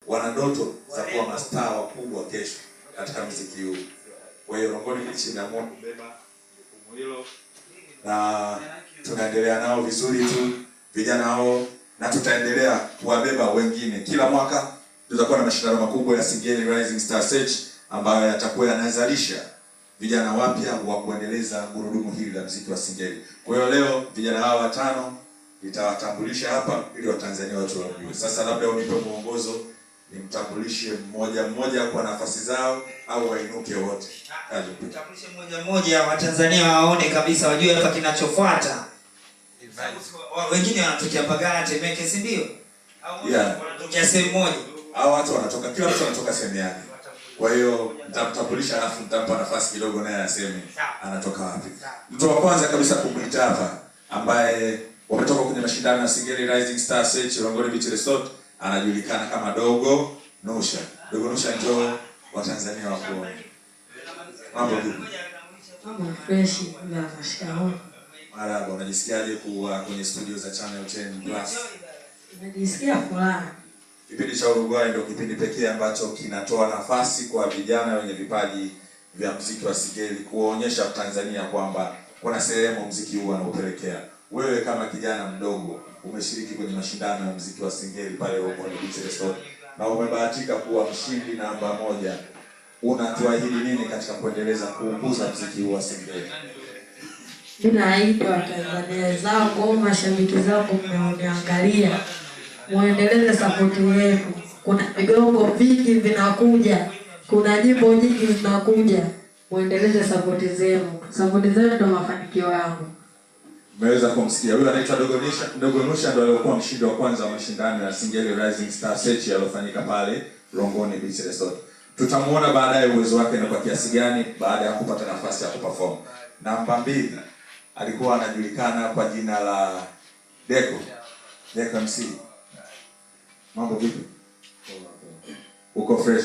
wana ndoto za kuwa mastaa wakubwa kesho katika muziki huu. Kwa hiyo Rongoni Beach imeamua kubeba jukumu hilo na tunaendelea nao vizuri tu vijana hao, na tutaendelea kuwabeba wengine. Kila mwaka tutakuwa na mashindano makubwa ya Singeli Rising Star Search ambayo yatakuwa yanazalisha vijana wapya wa kuendeleza gurudumu hili la muziki wa Singeli. Kwa hiyo leo vijana hawa watano nitawatambulisha hapa ili Watanzania watu wajue. Sasa labda unipe mwongozo, nimtambulishe mmoja mmoja kwa nafasi zao au wainuke wote. Tambulishe mmoja mmoja Watanzania waone kabisa, wajue hapa kinachofuata. Wengine wanatokea Mbagala, Temeke, si ndio? Au wanatokea sehemu moja? Hao watu wanatoka, kila mtu anatoka sehemu yake. Kwa hiyo nitamtambulisha alafu nitampa nafasi kidogo naye aseme anatoka wapi. Mtu wa kwanza kabisa kumuita hapa ambaye wametoka kwenye mashindano ya Singeli Rising Star Search Rongoni Beach Resort, anajulikana kama Dogo Nusha. Dogo Nusha ndio Watanzania wako. Mambo vipi? Mambo fresh na mashikamoo. Marahaba, unajisikiaje kuwa kwenye studio za Channel 10 Plus? Najisikia furaha. Kipindi cha Uruguay ndio kipindi pekee ambacho kinatoa nafasi kwa vijana wenye vipaji vya muziki wa Singeli kuonyesha Tanzania kwamba kuna sehemu muziki huu unaopelekea. Wewe kama kijana mdogo umeshiriki kwenye mashindano ya muziki wa Singeli pale Rongoni Beach Resort na umebahatika kuwa mshindi namba 1. Unatuahidi nini katika kuendeleza kukuza muziki huu wa Singeli? Ninaahidi Watanzania zangu, mashabiki zangu mnaoniangalia, muendeleze support yenu. Kuna vigongo vingi vinakuja, kuna nyimbo nyingi zinakuja. Muendeleze support zenu. Support zenu ndio mafanikio yangu. Mmeweza kumsikia. Huyu anaitwa Dogo Nusha. Dogo Nusha ndio alikuwa mshindi wa kwanza wa mashindano ya Singeli Rising Star Search yaliyofanyika pale Rongoni Beach Resort. Tutamuona baadaye uwezo wake na kwa kiasi gani baada ya kupata nafasi ya kuperform. Namba 2 alikuwa anajulikana kwa jina la Deko. Deko MC. Mambo vipi? Uko fresh?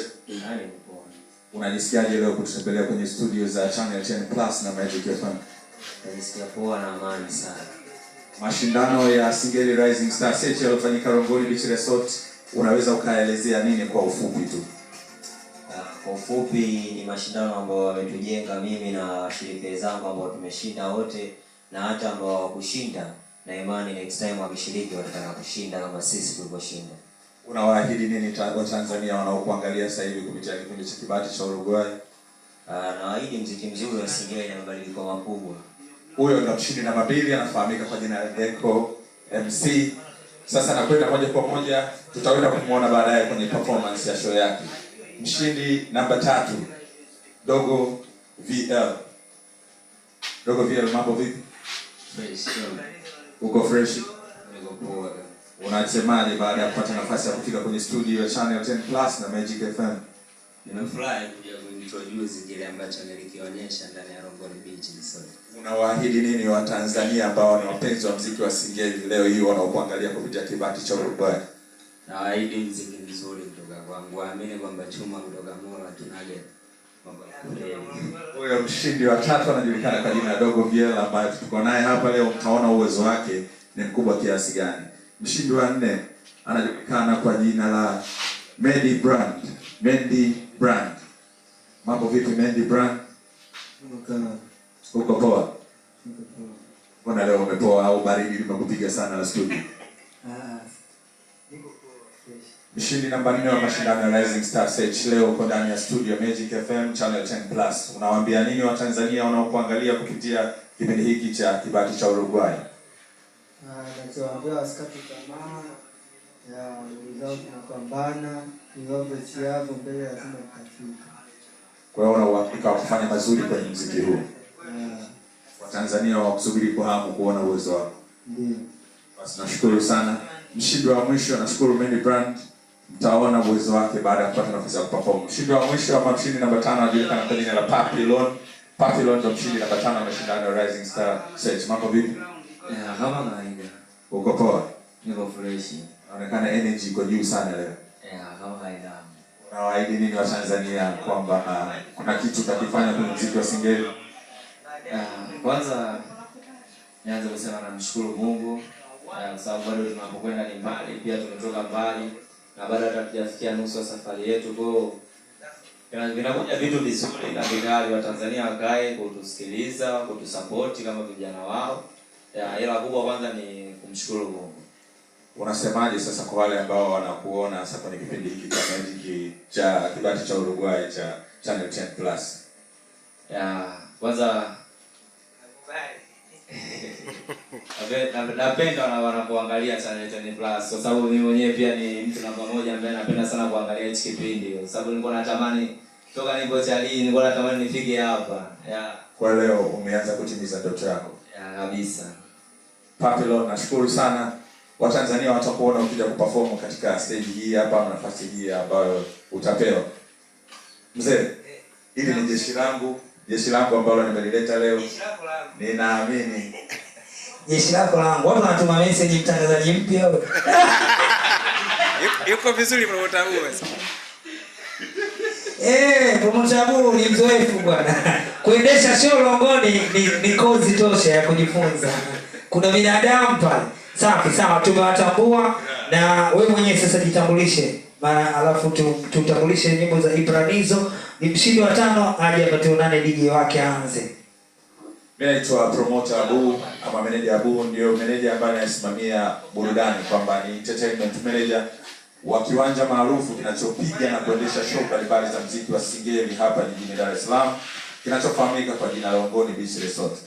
Unajisikiaje leo kututembelea kwenye studio za Channel 10 Plus na Magic FM? Najisikia poa na amani sana. Mashindano ya Singeli Rising Star Search yaliyofanyika Rongoni Beach Resort, unaweza ukaelezea nini kwa ufupi tu? Kwa ufupi ni mashindano ambayo wametujenga mimi na washiriki zangu ambao tumeshinda wote, na hata ambao hawakushinda na imani next time wakishiriki watataka kushinda kama sisi tulivyoshinda. Unawaahidi nini kwa Tanzania wanaokuangalia sasa hivi kupitia kipindi cha Kibati cha Uruguay? Naahidi muziki mzuri wa Singeli na mabadiliko makubwa. Huyo ndo mshindi namba 2, anafahamika kwa jina la Deko MC. Sasa nakwenda moja kwa moja, tutaenda kumuona baadaye kwenye performance ya show yake. Mshindi namba 3, Dogo VL. Dogo VL, mambo vipi? Fresh. Uko fresh? Niko poa. Unasemaje baada ya kupata nafasi ya kufika kwenye studio ya Channel 10 Plus na Magic FM? Nimefurahi kuja kujua zile ambacho nilikionyesha ndani ya Rongoni Beach Resort. Unawaahidi nini wa Tanzania ambao ni wapenzi wa muziki wa Singeli leo hii wanaokuangalia kupitia Kibati cha Uruguay? Naahidi muziki mzuri kutoka kwangu. Waamini kwamba chuma kutoka Mola tunage mambo ya. Huyo mshindi wa 3 anajulikana kwa jina la Dogo VL ambaye tuko naye hapa leo, mtaona uwezo wake ni mkubwa kiasi gani. Mshindi wa 4 anajulikana kwa jina la Mendy Brand. Mendy Brand. Mambo vipi Mendy Brand? Uko poa? Mbona leo umepoa au baridi limekupiga sana la studio? Mshindi namba 4 wa mashindano ya Rising Star Search leo uko ndani ya studio Magic FM Channel 10 Plus. Unawaambia nini wa Tanzania wanaokuangalia kupitia kipindi hiki cha Kibati cha Uruguay? Nachowaambia wasikate tamaa, ya wenzao tunapambana, niombe siapo mbele lazima tutafika. Kwa hiyo unauhakika wa kufanya mazuri kwenye muziki huu. Watanzania wakusubiri kwa hamu kuona uwezo wako. Ndio. Basi nashukuru sana. Mshindi wa mwisho nashukuru Mendy Brand. Mtaona uwezo wake baada ya kupata nafasi ya kuperform. Mshindi wa mwisho ama mshindi namba 5 anajulikana kwa jina la Papillon. Papillon ndo mshindi namba 5 wa mashindano ya Rising Star Search. Mambo vipi? Kama kawaida. Uko poa? Niko fresh. Inaonekana energy iko juu sana leo. Kama kawaida. Unawaahidi nini wa Tanzania kwamba kuna kitu utakifanya kwenye muziki wa Singeli? Kwanza nianze kusema namshukuru Mungu kwa sababu bado tunapokwenda ni mbali, pia tumetoka mbali. na bado hatujafikia nusu ya safari yetu. Kwa vinakuja vitu vizuri na vikali, wa Tanzania wakae kutusikiliza, kutusupport kama vijana wao. Ila kubwa kwanza ni kumshukuru Mungu. Unasemaje sasa kwa wale ambao wanakuona sasa kwenye kipindi hiki cha Magic cha kibati cha Uruguay cha Channel 10 Plus? Kwanza napenda wanapoangalia Channel 10 Plus kwa sababu mimi mwenyewe pia ni mtu namba moja ambaye napenda sana kuangalia hichi kipindi, kwa sababu nilikuwa natamani toka nipo Chali, nilikuwa natamani nifike hapa. Kwa leo umeanza kutimiza ndoto yako. Kabisa. Papillon, nashukuru sana. Watanzania watakuona ukija kuperform katika stage hii hapa, nafasi hii ambayo utapewa. Mzee, hili ni jeshi langu ambalo nimelileta leo. Ninaamini jeshi lako langu. Watu wanatuma message, mtangazaji mpya wewe. Yuko vizuri promoter huo. Promoter huo ni mzoefu bwana. Kuendesha show Longoni ni kozi tosha ya kujifunza. Kuna binadamu pale. Sawa, tumewatambua na wewe mwenyewe sasa jitambulishe. Alafu tutambulishe nyimbo za Ibranizo. Ni mshindi wa 5 aje apate unane DJ wake aanze. Mimi naitwa promoter Abu ama manager Abu, ndio manager ambaye anasimamia burudani, kwamba ni entertainment manager wa kiwanja maarufu kinachopiga na kuendesha show mbalimbali za muziki wa Singeli hapa jijini Dar es Salaam, kinachofahamika kwa jina la Longoni Beach Resort.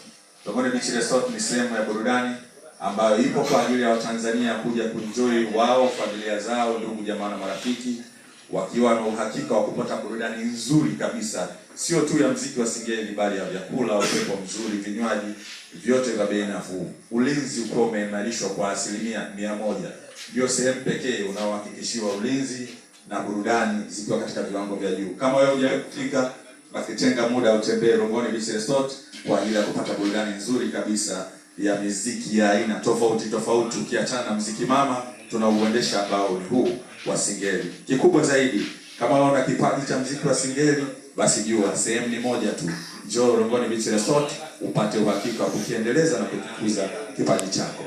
Longoni Beach Resort ni sehemu ya burudani ambayo ipo kwa ajili ya Watanzania kuja kuenjoy wao, familia zao, ndugu jamaa na marafiki, wakiwa na uhakika wa kupata burudani nzuri kabisa, sio tu ya muziki wa Singeli bali ya vyakula, upepo mzuri, vinywaji vyote vya bei nafuu. Ulinzi uko umeimarishwa kwa 100%. Ndio sehemu pekee unaohakikishiwa ulinzi na burudani zikiwa katika viwango vya juu. Kama wewe hujafika, basi tenga muda utembee Longoni Beach Resort kwa ajili ya kupata burudani nzuri kabisa ya muziki ya aina tofauti. Ukiachana na muziki mama tunauendesha ambao ni huu wa Singeli. Kikubwa zaidi, kama unaona kipaji cha muziki wa Singeli, basi jua sehemu ni moja tu. Njoo Longoni Beach Resort upate uhakika wa kukiendeleza na kukuza kipaji chako.